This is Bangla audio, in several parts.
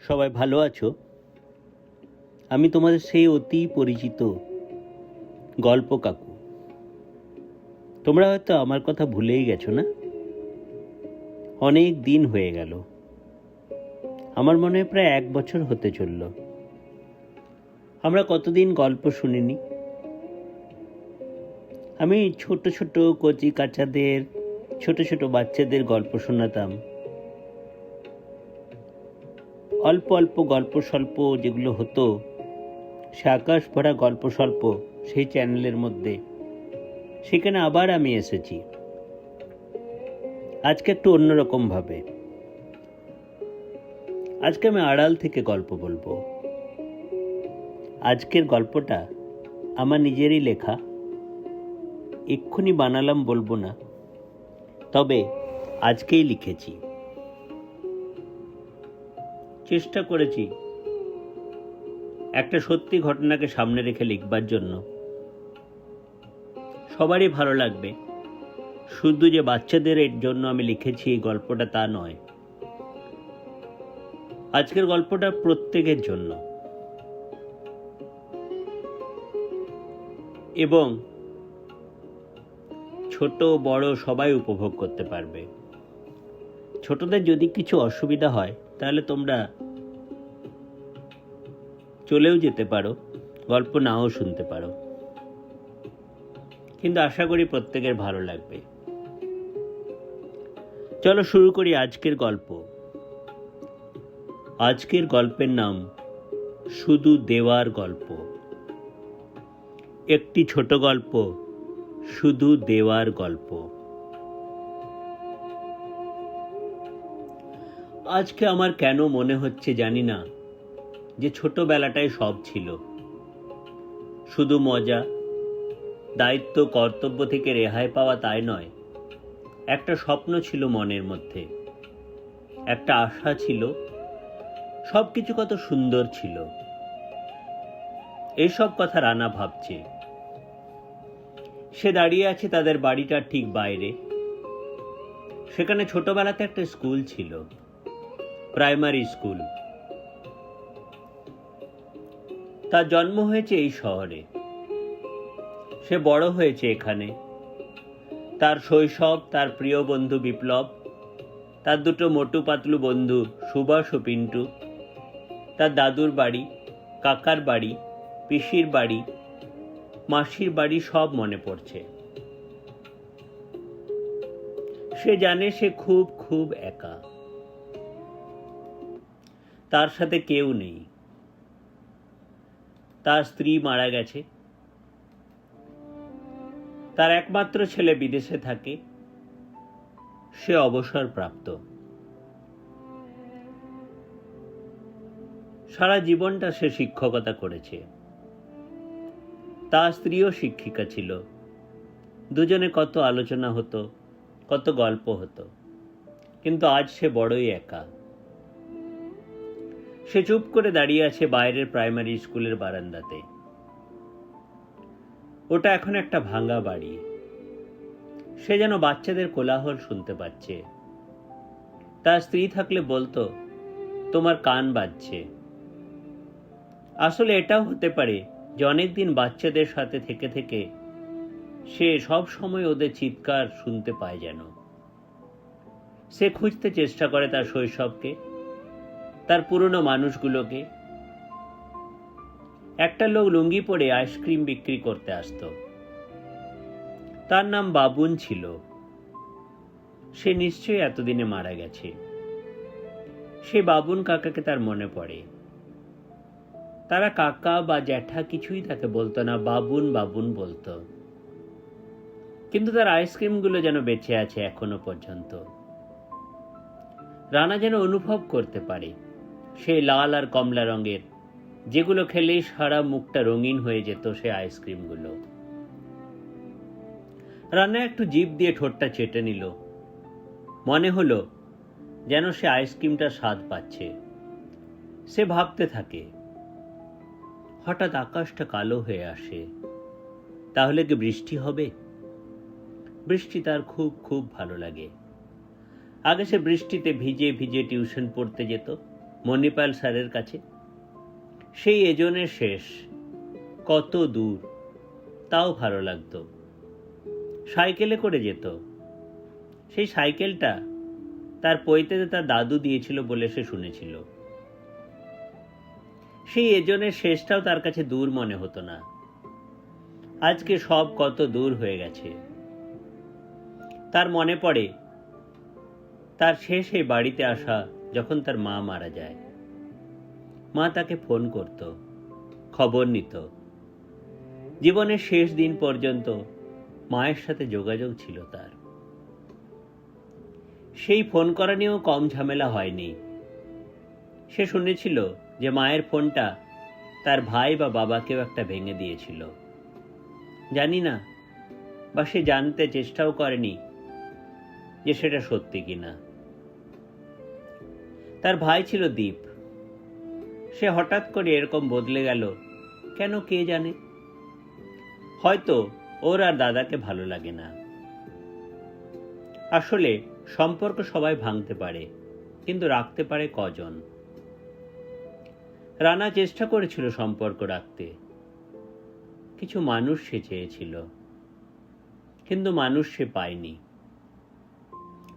সবাই ভালো আছো? আমি তোমাদের সেই অতি পরিচিত গল্প কাকু। তোমরা হয়তো আমার কথা ভুলেই গেছো না? অনেক দিন হয়ে গেল, আমার মনে হয় প্রায় 1 বছর হতে চলল। আমরা কতদিন গল্প শুনিনি। আমি ছোট ছোট কচি কাচাদের, ছোট ছোট বাচ্চাদের গল্প শোনাতাম। অল্প অল্প গল্প স্বল্প যেগুলো হতো, সে আকাশ ভরা গল্প স্বল্প সেই চ্যানেলের মধ্যে, সেখানে আবার আমি এসেছি আজকে একটু অন্যরকম ভাবে। আজকে আমি আড়াল থেকে গল্প বলবো। আজকের গল্পটা আমার নিজেরই লেখা, এক্ষুনি বানালাম বলবো না, তবে আজকেই লিখেছি। চেষ্টা করেছি একটা সত্যি ঘটনাকে সামনে রেখে লিখবার জন্য। সবারই ভালো লাগবে, শুধু যে বাচ্চাদের এর জন্য আমি লিখেছি এই গল্পটা তা নয়। আজকের গল্পটা প্রত্যেকের জন্য, এবং ছোট বড় সবাই উপভোগ করতে পারবে। ছোটদের যদি কিছু অসুবিধা হয় তাহলে তোমরা চলেও যেতে পারো, গল্প নাও শুনতে পারো, কিন্তু আশা করি প্রত্যেকের ভালো লাগবে। চলো শুরু করি আজকের গল্প। আজকের গল্পের নাম শুধু দেওয়ার গল্প। একটি ছোট গল্প, শুধু দেওয়ার গল্প। আজকে আমার কেন মনে হচ্ছে জানি না যে ছোটবেলাটাই সব ছিল। শুধু মজা, দায়িত্ব, কর্তব্য থেকে রেহাই পাওয়া তাই নয়, একটা স্বপ্ন ছিল মনের মধ্যে, একটা আশা ছিল, সবকিছু কত সুন্দর ছিল। এইসব কথা রানা ভাবছে। সে দাঁড়িয়ে আছে তাদের বাড়িটার ঠিক বাইরে। সেখানে ছোটবেলাতে একটা স্কুল ছিল, প্রাইমারি স্কুল। তার জন্ম হয়েছে এই শহরে, সে বড় হয়েছে এখানে। তার শৈশব, তার প্রিয় বন্ধু বিপ্লব, তার দুটো মোটু পাতলু বন্ধু সুভাষ ও পিন্টু, তার দাদুর বাড়ি, কাকার বাড়ি, পিসির বাড়ি, মাসির বাড়ি সব মনে পড়ছে। সে জানে সে খুব খুব একা, তার সাথে কেউ নেই। তার স্ত্রী মারা গেছে, তার একমাত্র ছেলে বিদেশে থাকে, সে অবসরপ্রাপ্ত। সারা জীবনটা সে শিক্ষকতা করেছে। তার স্ত্রীও শিক্ষিকা ছিল। দুজনে কত আলোচনা হতো, কত গল্প হতো, কিন্তু আজ সে বড়ই একা। সে চুপ করে দাঁড়িয়ে আছে বাইরের প্রাইমারি স্কুলের বারান্দাতে। ওটা এখন একটা ভাঙা বাড়ি। সে যেন বাচ্চাদের কোলাহল শুনতে পাচ্ছে। তার স্ত্রী থাকলে বলতো, তোমার কান বাজছে। আসলে এটাও হতে পারে যে অনেকদিন বাচ্চাদের সাথে থেকে থেকে সে সব সময় ওদের চিৎকার শুনতে পায় যেন। সে খুঁজতে চেষ্টা করে তার শৈশবকে, তার পুরনো মানুষগুলোকে। একটা লোক লুঙ্গি পরে আইসক্রিম বিক্রি করতে আসতো। তার নাম বাবুন ছিল। সে নিশ্চয়ই এতদিনে মারা গেছে। সে বাবুন কাকাকে তার মনে পড়ে। তারা কাকা বা জ্যাঠা কিছুই তাকে বলতো না, বাবুন বাবুন বলতো। কিন্তু তার আইসক্রিমগুলো যেন বেঁচে আছে এখনো পর্যন্ত। রানা যেন অনুভব করতে পারে সেই লাল আর কমলা রঙের, যেগুলো খেলেই সারা মুখটা রঙিন হয়ে যেত, সে আইসক্রিমগুলো। রানা একটু জিভ দিয়ে ঠোঁটটা চেটে নিল। মনে হলো যেন সে আইসক্রিমটা স্বাদ পাচ্ছে। সে ভাবতে থাকে। হঠাৎ আকাশটা কালো হয়ে আসে। তাহলে কি বৃষ্টি হবে? বৃষ্টি তার খুব খুব ভালো লাগে। আগে সে বৃষ্টিতে ভিজে ভিজে টিউশন পড়তে যেত। মণিপাল স্যারের কাছে। সেই এজনের শেষ, কত দূর, তাও ভালো লাগতো। সাইকেলে করে যেত। সেই সাইকেলটা তার পৈতেতে তার দাদু দিয়েছিল বলে সে শুনেছিল। সেই এজনের শেষটাও তার কাছে দূর মনে হতো না। আজকে সব কত দূর হয়ে গেছে। তার মনে পড়ে তার শেষ এই বাড়িতে আসা যখন তার মা মারা যায়। মা তাকে ফোন করত, খবর নিত। জীবনের শেষ দিন পর্যন্ত মায়ের সাথে যোগাযোগ ছিল তার। সেই ফোন করা নিয়েও কম ঝামেলা হয়নি। সে শুনেছিল যে মায়ের ফোনটা তার ভাই বা বাবাকেও একটা ভেঙে দিয়েছিল। জানি না, বা সে জানতে চেষ্টাও করেনি যে সেটা সত্যি কিনা। তার ভাই ছিল দীপ। সে হঠাৎ করে এরকম বদলে গেল কেন কে জানে। হয়তো ওর আর দাদাকে ভালো লাগে না। আসলে সম্পর্ক সবাই ভাঙতে পারে, কিন্তু রাখতে পারে কজন। রানা চেষ্টা করেছিল সম্পর্ক রাখতে। কিছু মানুষ সে চেয়েছিল, কিন্তু মানুষ সে পায়নি।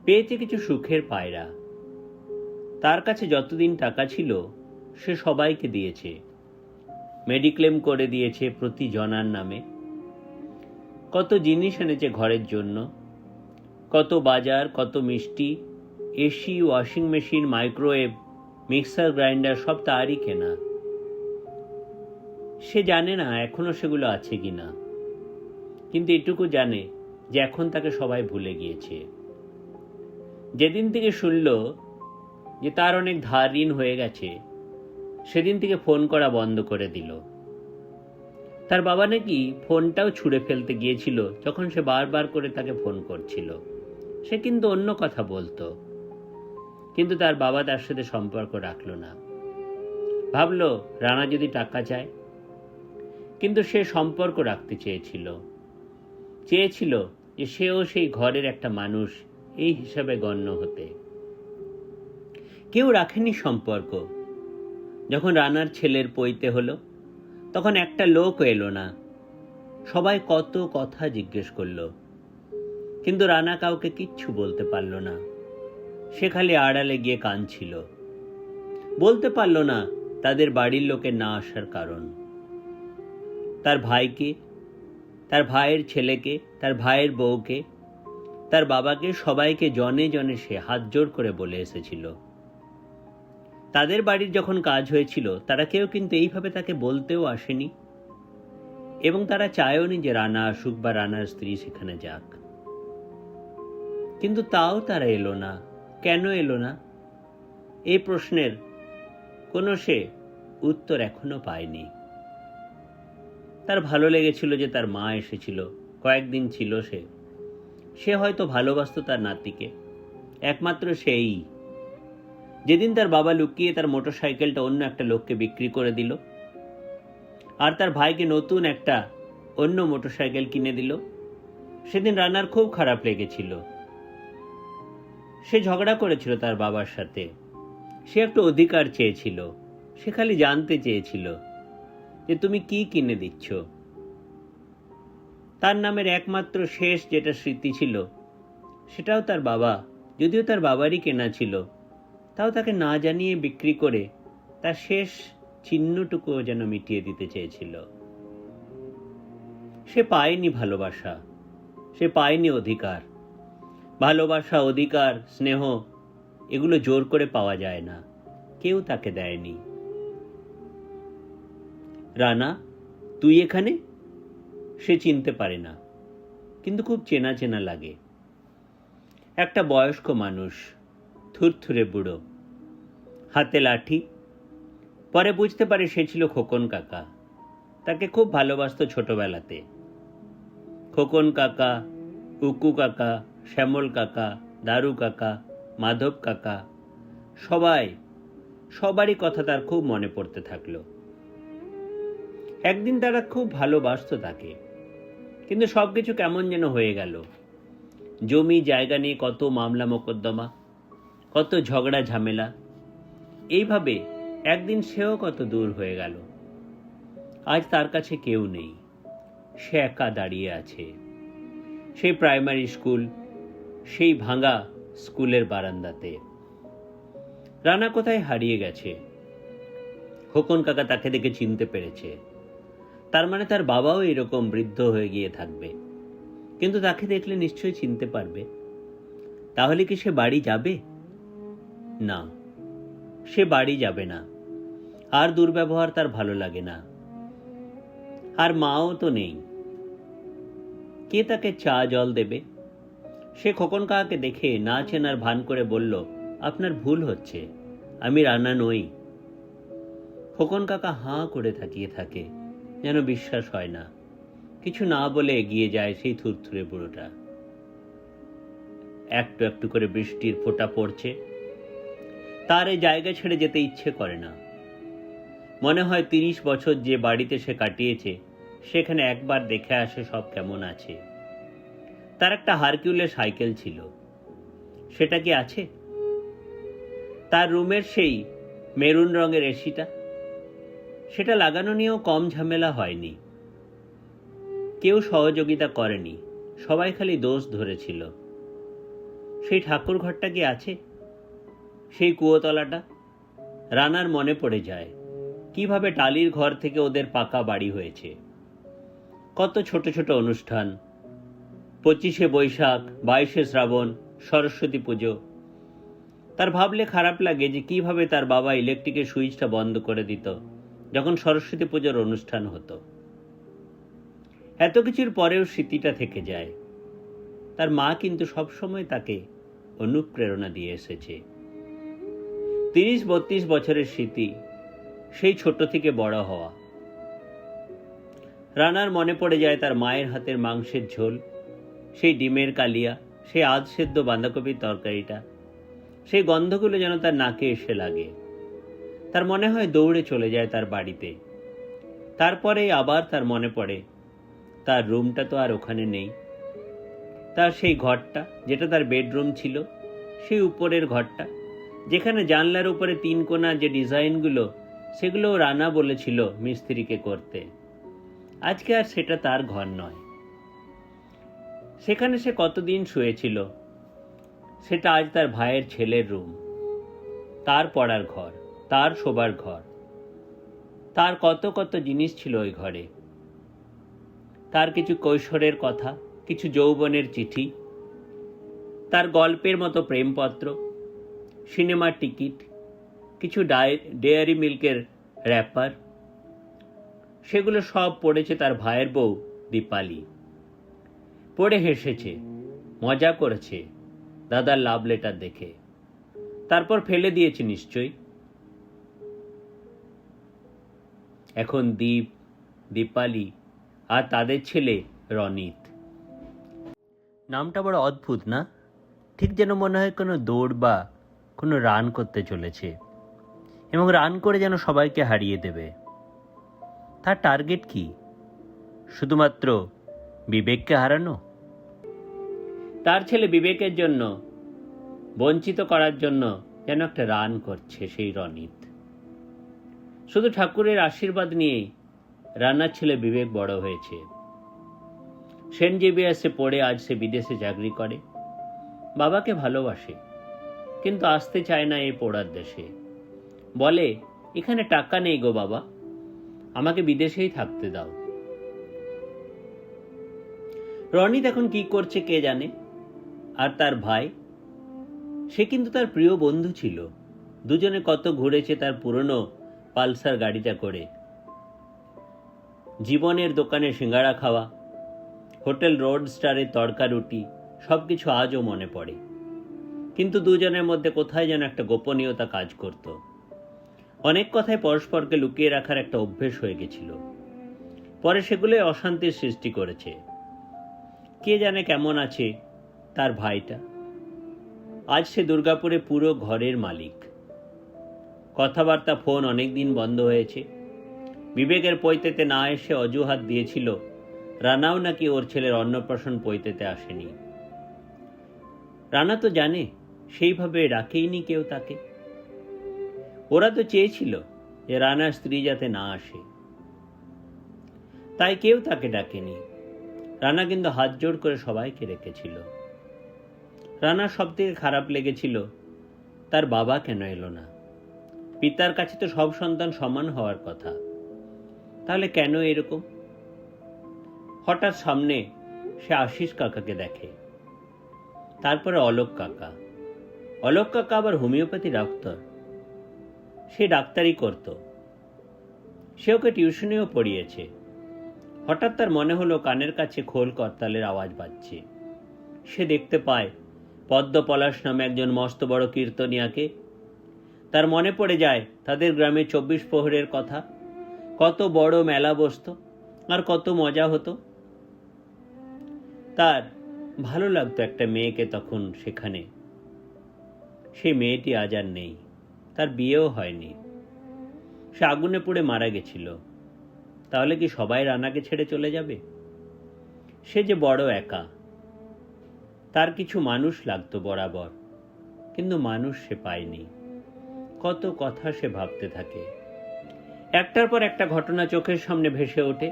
পেয়েছে কিছু সুখের পায়রা। তার কাছে যতদিন টাকা ছিল সে সবাইকে দিয়েছে। মেডিক্লেম করে দিয়েছে প্রতি জনার নামে। কত জিনিস এনেছে ঘরের জন্য, কত বাজার, কত মিষ্টি, AC, washing machine, microwave, mixer grinder সব তারই কেনা। সে জানে না এখনো সেগুলো আছে কিনা, কিন্তু এটুকু জানে যে এখন তাকে সবাই ভুলে গিয়েছে। যেদিন থেকে শুনল যে তার অনেক ধার ঋণ হয়ে গেছে, সেদিন থেকে ফোন করা বন্ধ করে দিল। তার বাবা নাকি ফোনটাও ছুঁড়ে ফেলতে গিয়েছিল যখন সে বারবার করে তাকে ফোন করছিল। সে কিন্তু অন্য কথা বলতো, কিন্তু তার বাবা তার সাথে সম্পর্ক রাখল না। ভাবলো রানা যদি টাকা চায়, কিন্তু সে সম্পর্ক রাখতে চেয়েছিল যে সেও সেই ঘরের একটা মানুষ এই হিসাবে গণ্য হতে। কেউ রাখেনি সম্পর্ক। যখন রানার ছেলের পৈতে হলো, তখন একটা লোক এলো না। সবাই কত কথা জিজ্ঞেস করলো, কিন্তু রানা কাউকে কিচ্ছু বলতে পারল না। সে খালি আড়ালে গিয়ে কাঁদছিল। বলতে পারল না তাদের বাড়ির লোকের না আসার কারণ। তার ভাইকে, তার ভাইয়ের ছেলেকে, তার ভাইয়ের বউকে, তার বাবাকে, সবাইকে জনে জনে সে হাত জোড় করে বলে এসেছিল। তাদের বাড়ির যখন কাজ হয়েছিল তারা কেউ কিন্তু এইভাবে তাকে বলতেও আসেনি, এবং তারা চায়ওনি যে রানা আসুক বা রানার স্ত্রী সেখানে যাক। কিন্তু তাও তারা এলো না। কেন এলো না? এই প্রশ্নের কোনো সে উত্তর এখনো পায়নি। তার ভালো লেগেছিল যে তার মা এসেছিল, কয়েকদিন ছিল সে হয়তো ভালোবাসতো তার নাতিকে, একমাত্র সেই। যেদিন তার বাবা লুকিয়ে তার মোটরসাইকেলটা অন্য একটা লোককে বিক্রি করে দিল, আর তার ভাইকে নতুন একটা অন্য মোটরসাইকেল কিনে দিল, সেদিন রানার খুব খারাপ লেগেছিল। সে ঝগড়া করেছিল তার বাবার সাথে। সে একটু অধিকার চেয়েছিল। সে খালি জানতে চেয়েছিল যে তুমি কি কিনে দিচ্ছ। তার নামের একমাত্র শেষ যেটা স্মৃতি ছিল সেটাও তার বাবা, যদিও তার বাবারই কেনা ছিল, তাও তাকে না জানিয়ে বিক্রি করে তার শেষ চিহ্নটুকুও যেন মিটিয়ে দিতে চেয়েছিল। সে পায়নি ভালোবাসা, সে পায়নি অধিকার। ভালোবাসা, অধিকার, স্নেহ এগুলো জোর করে পাওয়া যায় না, কেউ তাকে দেয়নি। রানা, তুই এখানে? সে চিনতে পারে না, কিন্তু খুব চেনা চেনা লাগে। একটা বয়স্ক মানুষ, থুরথুরে বুড়ো, হাতে লাঠি। পরে বুঝতে পারে সে ছিল খোকন কাকা। তাকে খুব ভালোবাসতো ছোটবেলাতে। খোকন কাকা, উকু কাকা, শ্যামল কাকা, দারু কাকা, মাধব কাকা, সবারই কথা তার খুব মনে পড়তে থাকলো। একদিন তারা খুব ভালোবাসতো তাকে, কিন্তু সবকিছু কেমন যেন হয়ে গেল। জমি জায়গা নিয়ে কত মামলা মোকদ্দমা, কত ঝগড়া ঝামেলা। এইভাবে একদিন সেও কত দূর হয়ে গেল। আজ তার কাছে কেউ নেই, সে একা দাঁড়িয়ে আছে। সেই প্রাইমারি স্কুল, সেই ভাঙা স্কুলের বারান্দাতে। রানা কোথায় হারিয়ে গেছে। খোকন কাকা তাকে দেখে চিনতে পেরেছে। তার মানে তার বাবাও এরকম বৃদ্ধ হয়ে গিয়ে থাকবে, কিন্তু তাকে দেখলে নিশ্চয়ই চিনতে পারবে। তাহলে কি সে বাড়ি যাবে? না, সে বাড়ি যাবে না। আর দুর্ব্যবহার তার ভালো লাগে না। আর মাও তো নেই, কে তাকে চা জল দেবে? সে খোকন কাকাকে দেখে না চেনার ভান করে বলল, আপনার ভুল হচ্ছে, আমি রানা নই। খোকন কাকা হাঁ করে তাকিয়ে থাকে, যেন বিশ্বাস হয় না। কিছু না বলে এগিয়ে যায় সেই থুরথুরে বুড়োটা। একটু একটু করে বৃষ্টির ফোঁটা পড়ছে। তার এই জায়গা ছেড়ে যেতে ইচ্ছে করে না। মনে হয় 30 বছর যে বাড়িতে সে কাটিয়েছে, সেখানে একবার দেখে আসে সব কেমন আছে। তার একটা হারকিউলের সাইকেল ছিল, সেটা কি আছে? তার রুমের সেই মেরুন রঙের এসিটা, সেটা লাগানো নিয়েও কম ঝামেলা হয়নি। কেউ সহযোগিতা করেনি, সবাই খালি দোষ ধরেছিল। সেই ঠাকুর ঘরটা কি আছে? সেই কুয়োতলাটা? রানার মনে পড়ে যায় কিভাবে টালির ঘর থেকে ওদের পাকা বাড়ি হয়েছে। কত ছোট ছোট অনুষ্ঠান, 25শে বৈশাখ, 22শে শ্রাবণ, সরস্বতী পুজো। তার ভাবলে খারাপ লাগে যে কিভাবে তার বাবা ইলেকট্রিকের সুইচটা বন্ধ করে দিত যখন সরস্বতী পুজোর অনুষ্ঠান হতো। এত কিছুর পরেও স্মৃতিটা থেকে যায়। তার মা কিন্তু সবসময় তাকে অনুপ্রেরণা দিয়ে এসেছে। 30-32 বছরের স্মৃতি, সেই ছোট থেকে বড় হওয়া। রানার মনে পড়ে যায় তার মায়ের হাতের মাংসের ঝোল, সেই ডিমের কালিয়া, সেই আধ সেদ্ধ বাঁধাকপির তরকারিটা। সেই গন্ধগুলো যেন তার নাকে এসে লাগে। তার মনে হয় দৌড়ে চলে যায় তার বাড়িতে। তারপরে আবার তার মনে পড়ে তার রুমটা তো আর ওখানে নেই। তার সেই ঘরটা, যেটা তার বেডরুম ছিল, সেই উপরের ঘরটা, যেখানে জানলার উপরে 3 কোণা যে ডিজাইনগুলো, সেগুলো রানা বলেছিল মিস্ত্রিকে করতে। আজকে আর সেটা তার ঘর নয়। সেখানে সে কতদিন শুয়েছিল, সেটা আজ তার ভাইয়ের ছেলের রুম। তার পড়ার ঘর, তার শোবার ঘর। তার কত কত জিনিস ছিল ওই ঘরে। তার কিছু কৈশোরের কথা, কিছু যৌবনের চিঠি, তার গল্পের মতো প্রেমপত্র, সিনেমার টিকিট, কিছু ডেয়ারি মিল্কের র্যাপার। সেগুলো সব পড়েছে তার ভাইয়ের বউ দীপালি। পড়ে হেসেছে, মজা করেছে দাদার লাভ লেটার দেখে। তারপর ফেলে দিয়েছে নিশ্চয়ই। এখন দীপ, দীপালি আর তাদের ছেলে রনিত। নামটা বড় অদ্ভুত না? ঠিক যেন মনে হয় কোনো দৌড় বা কোনো রান করতে চলেছে, এবং রান করে যেন সবাইকে হারিয়ে দেবে। তার টার্গেট কি? শুধুমাত্র বিবেককে হারানো? তার ছেলে বিবেকের জন্য, বঞ্চিত করার জন্য যেন একটা রান করছে সেই রনিত। শুধু ঠাকুরের আশীর্বাদ নিয়েই রানার ছেলে বিবেক বড় হয়েছে। সেন্ট জেভিয়ার্সে পড়ে আজ সে বিদেশে চাকরি করে। বাবাকে ভালোবাসে, কিন্তু আসতে চায় না এই পড়ার দেশে। বলে, এখানে টাকা নেই গো বাবা, আমাকে বিদেশেই থাকতে দাও। রনিত এখন কি করছে কে জানে। আর তার ভাই, সে কিন্তু তার প্রিয় বন্ধু ছিল। দুজনে কত ঘুরেছে তার পুরনো পালসার গাড়িটা করে। জীবনের দোকানে সিঙ্গাড়া খাওয়া, হোটেল রোড স্টারের তড়কা রুটি, সবকিছু আজও মনে পড়ে। কিন্তু দুজনের মধ্যে কোথায় যেন একটা গোপনীয়তা কাজ করত। অনেক কথায় পরস্পরকে লুকিয়ে রাখার একটা অভ্যেস হয়ে গেছিল। পরে সেগুলোই অশান্তির সৃষ্টি করেছে। কে জানে কেমন আছে তার ভাইটা। আজ সে দুর্গাপুরে পুরো ঘরের মালিক। কথাবার্তা, ফোন অনেকদিন বন্ধ হয়েছে। বিবেকের পৈতেতে না এসে অজুহাত দিয়েছিল রানাও নাকি ওর ছেলের অন্নপ্রাশন পৈতেতে আসেনি। রানা তো জানে সেইভাবে রাখেইনি কেউ তাকে। ওরা তো চেয়েছিল যে রানার স্ত্রী যাতে না আসে, তাই কেউ তাকে ডাকেনি। রানা কিন্তু হাত জোড় করে সবাইকে রেখেছিল। রানার সব থেকে খারাপ লেগেছিল তার বাবা কেন এলো না। পিতার কাছে তো সব সন্তান সমান হওয়ার কথা, তাহলে কেন এরকম? হঠাৎ সামনে সে আশিস কাকাকে দেখে, তারপরে অলোক কাকা। অলোক কাকা আবার হোমিওপ্যাথি ডাক্তার, সে ডাক্তারি করত, সে ওকে টিউশনেও পড়িয়েছে। হঠাৎ তার মনে হলো কানের কাছে খোল করতালের আওয়াজ বাজছে। সে দেখতে পায় পদ্ম পলাশ নামে একজন মস্ত বড় কীর্তনিয়াকে। তার মনে পড়ে যায় তাদের গ্রামে 24 প্রহরের কথা, কত বড় মেলা বসতো আর কত মজা হতো। তার ভালো লাগতো একটা মেয়েকে তখন সেখানে। সেই মেয়েটি আজ আর নেই, তার বিয়েও হয়নি, সে আগুনে পুড়ে মারা গেছিল। তাহলে কি সবাই রানাকে ছেড়ে চলে যাবে? সে যে বড় একা, তার কিছু মানুষ লাগতো বরাবর, কিন্তু মানুষ সে পায়নি। কত কথা সে ভাবতে থাকে। একটার পর একটা ঘটনা চোখের সামনে ভেসে ওঠে।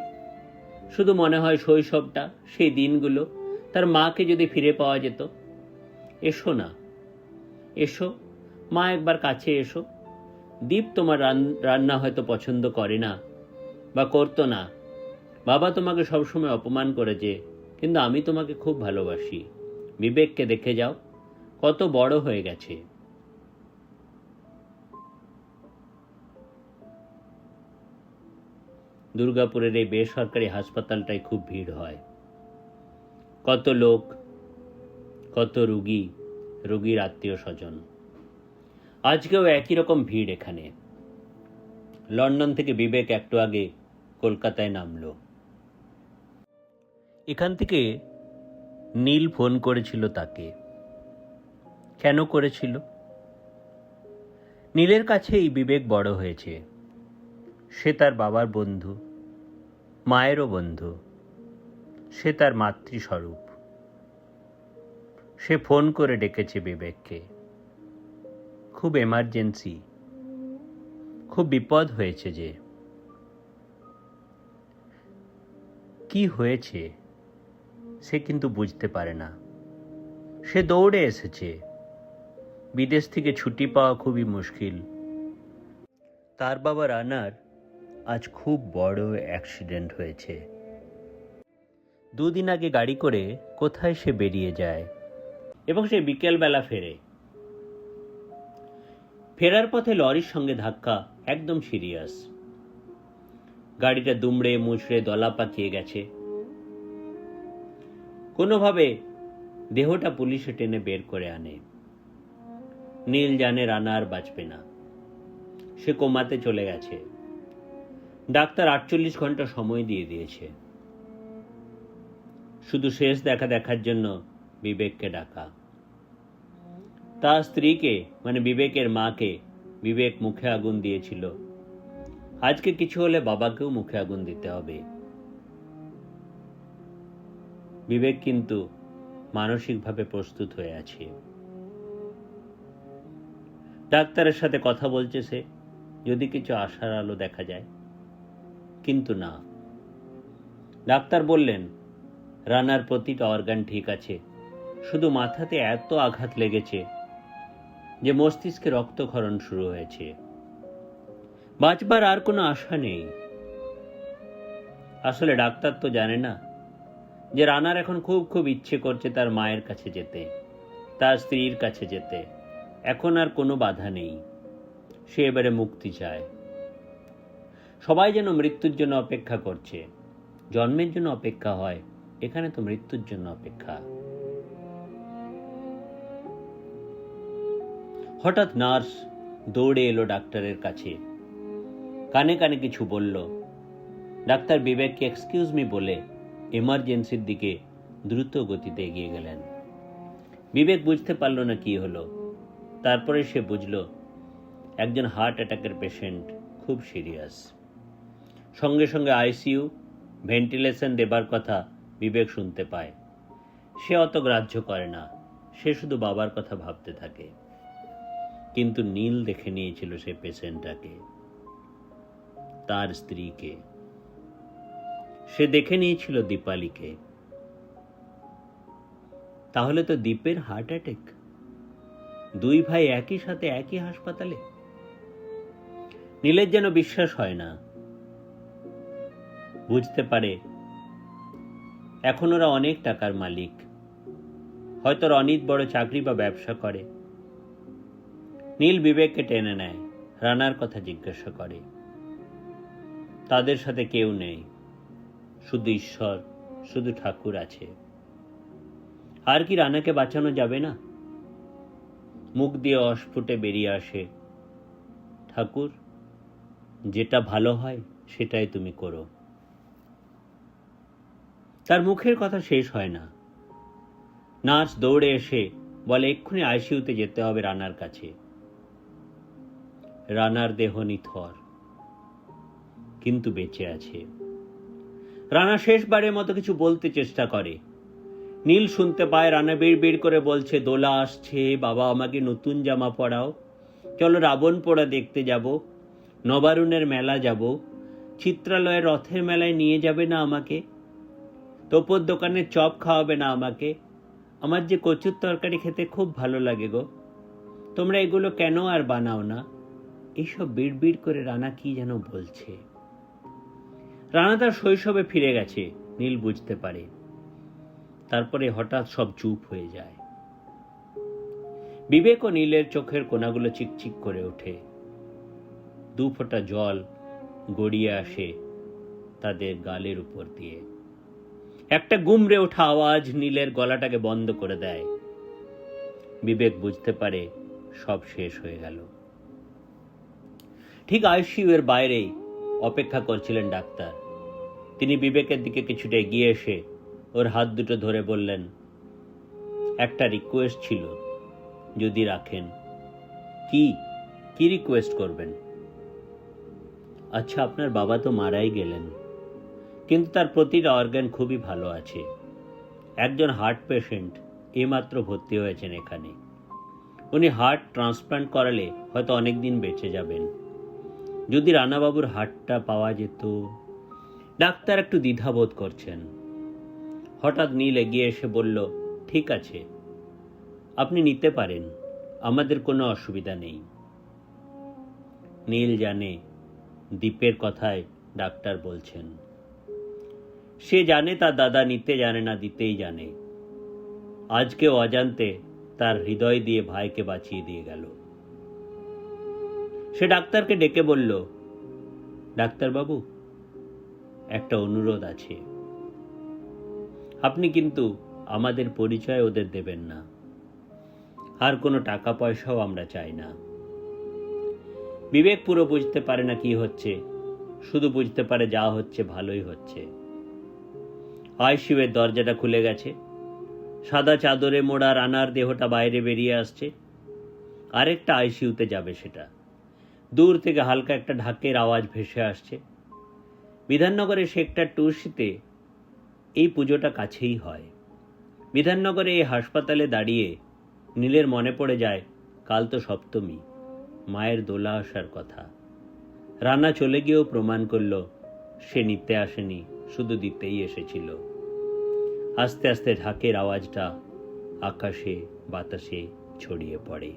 শুধু মনে হয় শৈশবটা, সেই দিনগুলো, তার মাকে যদি ফিরে পাওয়া যেত। এসো না, এসো মা, একবার কাছে এসো। দীপ তোমার রান্না হয়তো পছন্দ করে না বা করতো না, বাবা তোমাকে সবসময় অপমান করেছে, কিন্তু আমি তোমাকে খুব ভালোবাসি। বিবেককে দেখে যাও, কত বড় হয়ে গেছে। দুর্গাপুরের এই বেসরকারি হাসপাতালটায় খুব ভিড় হয়। কত লোক, কত রুগী, রোগীর আত্মীয় স্বজন। আজকেও একই রকম ভিড় এখানে। লন্ডন থেকে বিবেক একটু আগে কলকাতায় নামলো। এখান থেকে নীল ফোন করেছিল তাকে। কেন করেছিল? নীলের কাছেই বিবেক বড় হয়েছে। সে তার বাবার বন্ধু, মায়েরও বন্ধু, সে তার মাতৃস্বরূপ। সে ফোন করে ডেকেছে বিবেককে। খুব এমার্জেন্সি, খুব বিপদ হয়েছে। যে কি হয়েছে সে কিন্তু বুঝতে পারে না। সে দৌড়ে এসেছে। বিদেশ থেকে ছুটি পাওয়া খুবই মুশকিল। তার বাবা রানার আজ খুব বড় অ্যাক্সিডেন্ট হয়েছে। 2 দিন আগে গাড়ি করে কোথায় সে বেরিয়ে যায় এবং সে বিকেলবেলা ফেরে। ফেরার পথে লরির সঙ্গে ধাক্কা, একদম সিরিয়াস। গাড়িটা দুমড়ে মুচড়ে দলা পাকিয়ে গেছে। কোনোভাবে দেহটা পুলিশে টেনে বের করে আনে। নীল জানে রানা আর বাঁচবে না, সে কোমাতে চলে গেছে। ডাক্তার 48 ঘন্টা সময় দিয়ে দিয়েছে। শুধু শেষ দেখা দেখার জন্য বিবেককে ডাকা। তার স্ত্রীকে, মানে বিবেকের মাকে, বিবেক মুখে আগুন দিয়েছিল। আজকে কিছু হলে বাবাকেও মুখে আগুন দিতে হবে। বিবেক কিন্তু মানসিকভাবে প্রস্তুত হয়ে আছে। ডাক্তারের সাথে কথা বলছে সে, যদি কিছু আশার আলো দেখা যায়। কিন্তু না, ডাক্তার বললেন রানার প্রতিটা অর্গান ঠিক আছে, শুধু মাথাতে এত আঘাত লেগেছে যে মস্তিষ্কে রক্তক্ষরণ শুরু হয়েছে। বাঁচবার আর কোনো আশা নেই। আসলে ডাক্তার তো জানে না যে রানার এখন খুব খুব ইচ্ছে করছে তার মায়ের কাছে যেতে, তার স্ত্রীর কাছে যেতে। এখন আর কোনো বাধা নেই, সে এবারে মুক্তি চায়। সবাই যেন মৃত্যুর জন্য অপেক্ষা করছে। জন্মের জন্য অপেক্ষা হয়, এখানে তো মৃত্যুর জন্য অপেক্ষা। হঠাৎ নার্স দৌড়ে এলো ডাক্তারের কাছে, কানে কানে কিছু বলল। ডাক্তার বিবেককে এক্সকিউজ মি বলে এমার্জেন্সির দিকে দ্রুত গতিতে এগিয়ে গেলেন। বিবেক বুঝতে পারল না কি হলো। তারপরে সে বুঝল একজন হার্ট অ্যাটাকের পেশেন্ট, খুব সিরিয়াস। সঙ্গে সঙ্গে আইসিইউ, ভেন্টিলেশন দেবার কথা বিবেক শুনতে পায়। সে অত গ্রাহ্য করে না, সে শুধু বাবার কথা ভাবতে থাকে। কিন্তু নীল দেখে নিয়েছিল সে পেশেন্টটাকে, তার স্ত্রীকে। সে দেখে নিয়েছিল দীপালিকে। তাহলে তো দীপের হার্ট অ্যাটাক, দুই ভাই একই সাথে একই হাসপাতালে। নীলের যেন বিশ্বাস হয় না। বুঝতে পারে এখন ওরা অনেক টাকার মালিক, হয়তো রনিত বড় চাকরি বা ব্যবসা করে। নীল বিবেককে টেনে নেয়, রানার কথা জিজ্ঞাসা করে। তাদের সাথে কেউ নেই, শুধু ঈশ্বর, শুধু ঠাকুর আছে। আর কি রানাকে বাঁচানো যাবে না? মুখ দিয়ে অস্ফুটে বেরিয়ে আসে, ঠাকুর, যেটা ভালো হয় সেটাই তুমি করো। তার মুখের কথা শেষ হয় না। নার্স দৌড়ে এসে বলে এক্ষুনি আইসিইউতে যেতে হবে রানার কাছে। রানার দেহ নিথর, কিন্তু বেঁচে আছে। রানা শেষবারের মতো কিছু বলতে চেষ্টা করে। নীল শুনতে পায় রানা বিড় করে বলছে, দোলা আসছে, বাবা আমাকে নতুন জামা পরাও, চলো রাবণ পোড়া দেখতে যাব, নবারুণের মেলা যাব, চিত্রালয়ের রথের মেলায় নিয়ে যাবে না আমাকে, তোপর দোকানের চপ খাওয়াবে না আমাকে, আমার যে কচুর তরকারি খেতে খুব ভালো লাগে গো, তোমরা এগুলো কেন আর বানাও না। এইসব বিড় করে রানা কি যেন বলছে। রানা তার শৈশবে ফিরে গেছে, নীল বুঝতে পারে। তারপরে হঠাৎ সব চুপ হয়ে যায়। বিবেক ও নীলের চোখের কোনাগুলো চিকচিক করে ওঠে। দু ফোঁটা জল গড়িয়ে আসে তাদের গালের উপর দিয়ে। একটা গুমড়ে ওঠা আওয়াজ নীলের গলাটাকে বন্ধ করে দেয়। বিবেক বুঝতে পারে সব শেষ হয়ে গেল। ঠিক আইসিইউ এর বাইরেই অপেক্ষা করছিলেন ডাক্তার। তিনি বিবেকের দিকে কিছুটা এগিয়ে এসে ওর হাত দুটো ধরে বললেন, একটা রিকোয়েস্ট ছিল, যদি রাখেন। কি রিকোয়েস্ট করবেন? আচ্ছা, আপনার বাবা তো মারাই গেলেন, কিন্তু তার প্রতিটা অর্গান খুবই ভালো আছে। একজন হার্ট পেশেন্ট এইমাত্র ভর্তি হয়েছেন এখানে। উনি হার্ট ট্রান্সপ্লান্ট করালে হয়তো অনেক দিন বেঁচে যাবেন। যদি রানাবাবুর হার্টটা পাওয়া যেত। ডাক্তার একটু দ্বিধাবোধ করছেন। হঠাৎ নীল এগিয়ে এসে বলল, ঠিক আছে, আপনি নিতে পারেন, আমাদের কোনো অসুবিধা নেই। নীল জানে দীপের কথায় ডাক্তার বলছেন। সে জানে তার দাদা নিতে জানে না, দিতেই জানে। আজকে অজান্তে তার হৃদয় দিয়ে ভাইকে বাঁচিয়ে দিয়ে গেল। সে ডাক্তারকে ডেকে বলল, ডাক্তারবাবু, একটা অনুরোধ আছে। আপনি কিন্তু আমাদের পরিচয় ওদের দেবেন না, আর কোনো টাকা পয়সাও আমরা চাই না। বিবেক পুরো বুঝতে পারে না কি হচ্ছে, শুধু বুঝতে পারে যা হচ্ছে ভালোই হচ্ছে। আইসিইউ এর দরজাটা খুলে গেছে। সাদা চাদরে মোড়া রানার দেহটা বাইরে বেরিয়ে আসছে। আরেকটা আইসিইউতে যাবে সেটা। দূর থেকে হালকা একটা ঢাকের আওয়াজ ভেসে আসছে। বিধাননগরের সেক্টর 2C-তে এই পুজোটা কাছেই হয়। বিধাননগরে এই হাসপাতালে দাঁড়িয়ে নীলের মনে পড়ে যায়, কাল তো সপ্তমী, মায়ের দোলা আসার কথা। রানা চলে গিয়েও প্রমাণ করল সে নিতে আসেনি, শুধু দিতেই এসেছিল। আস্তে আস্তে ঢাকের আওয়াজটা আকাশে বাতাসে ছড়িয়ে পড়ে।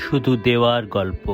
শুধু দেওয়ার গল্প।